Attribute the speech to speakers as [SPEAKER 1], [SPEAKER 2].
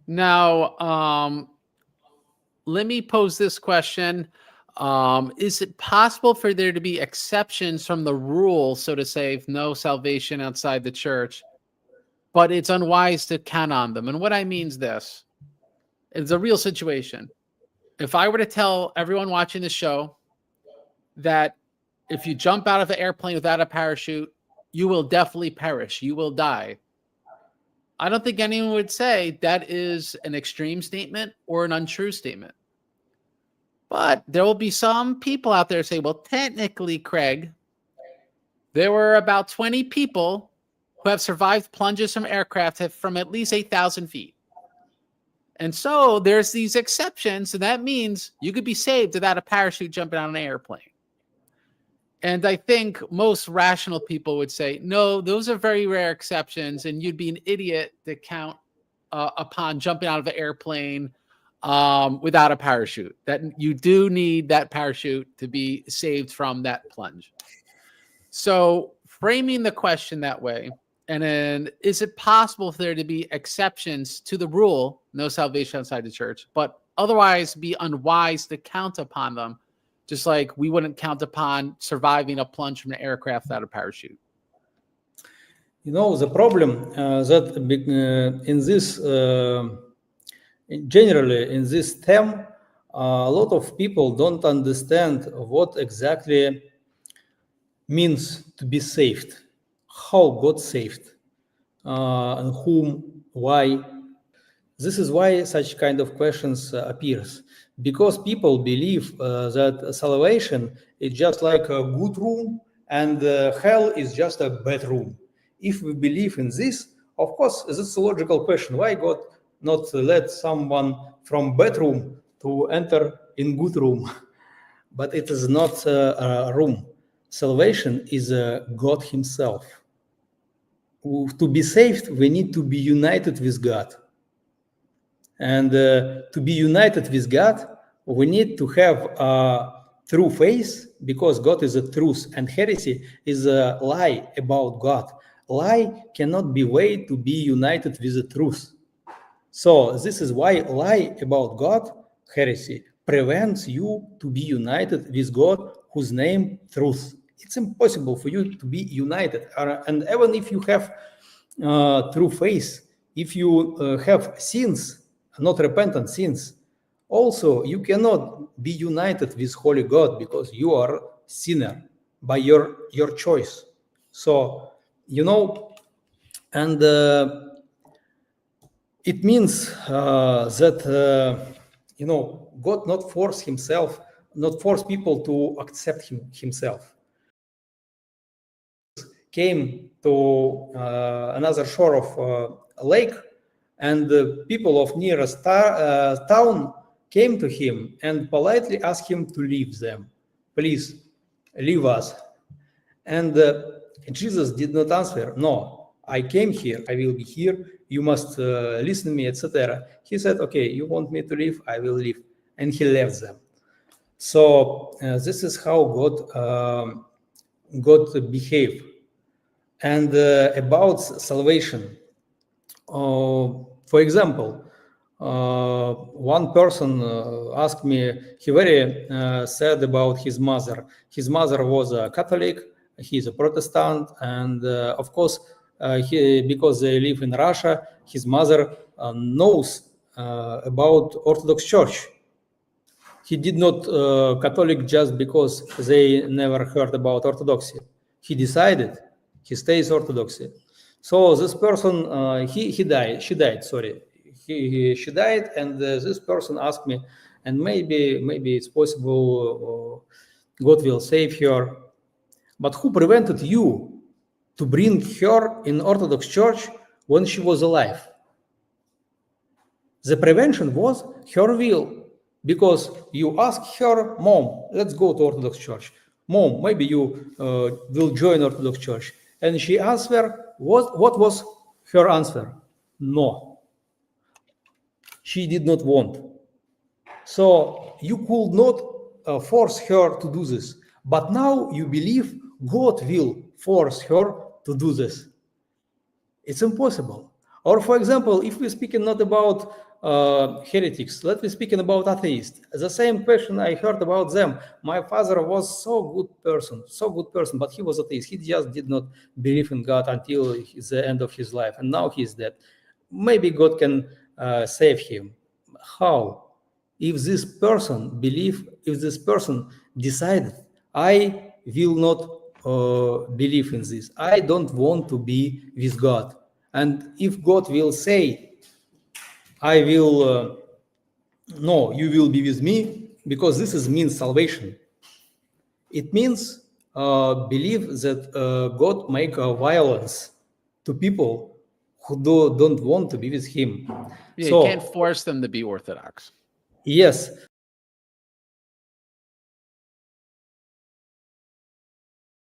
[SPEAKER 1] Now, let me pose this question. Is it possible for there to be exceptions from the rule, so to say, no salvation outside the church, but it's unwise to count on them? And what I mean is this. It's a real situation. If I were to tell everyone watching the show that if you jump out of an airplane without a parachute, you will definitely perish. You will die. I don't think anyone would say that is an extreme statement or an untrue statement. But there will be some people out there say, well, technically, Craig, there were about 20 people who have survived plunges from aircraft from at least 8,000 feet. And so there's these exceptions, and that means you could be saved without a parachute jumping on an airplane. And I think most rational people would say, no, those are very rare exceptions, and you'd be an idiot to count upon jumping out of an airplane without a parachute. That you do need that parachute to be saved from that plunge. So framing the question that way, and then is it possible for there to be exceptions to the rule, no salvation outside the church, but otherwise be unwise to count upon them, just like we wouldn't count upon surviving a plunge from an aircraft without a parachute?
[SPEAKER 2] You know, the problem that in this, generally in this term, a lot of people don't understand what exactly means to be saved, how God saved, and whom, why. This is why such kind of questions appears, because people believe that salvation is just like a good room and hell is just a bad room. If we believe in this, of course, this is a logical question. Why God not let someone from bad room to enter in good room? But it is not a room. Salvation is God himself. To be saved, we need to be united with God. And to be united with God, we need to have a true faith, because God is a truth, and heresy is a lie about God. Lie cannot be way to be united with the truth. So this is why lie about God, heresy, prevents you to be united with God, whose name truth. It's impossible for you to be united. And even if you have true faith, if you have sins, not repentant sins, also you cannot be united with holy God, because you are sinner by your choice. So, you know, and it means that, you know, God not force people to accept himself. Came to another shore of a lake, and the people of nearest town came to him and politely asked him to leave them. Please, leave us. And Jesus did not answer, no, I came here, I will be here, you must listen to me, etc. He said, okay, you want me to leave, I will leave. And he left them. So this is how God behave. And about salvation, for example, one person asked me, he very sad about his mother. His mother was a Catholic, he's a Protestant, and of course, because they live in Russia, his mother knows about Orthodox Church. He did not Catholic just because they never heard about Orthodoxy. He decided he stays Orthodoxy. So this person, she died, sorry. She died, and this person asked me, and maybe it's possible God will save her. But who prevented you to bring her in Orthodox Church when she was alive? The prevention was her will, because you asked her, Mom, let's go to Orthodox Church. Mom, maybe you will join Orthodox Church. And she answered, what was her answer? No. She did not want. So you could not force her to do this. But now you believe God will force her to do this. It's impossible. Or, for example, if we're speaking not about heretics, let me speaking about atheists. The same question I heard about them. My father was so good person, but he was atheist. He just did not believe in God until the end of his life, and now he's dead. Maybe God can save him. How? If this person decided, I will not believe in this. I don't want to be with God. And if God will say, I will, no, you will be with me, because this means salvation. It means believe that God make violence to people who don't want to be with him.
[SPEAKER 1] Yeah, you can't force them to be Orthodox.
[SPEAKER 2] Yes,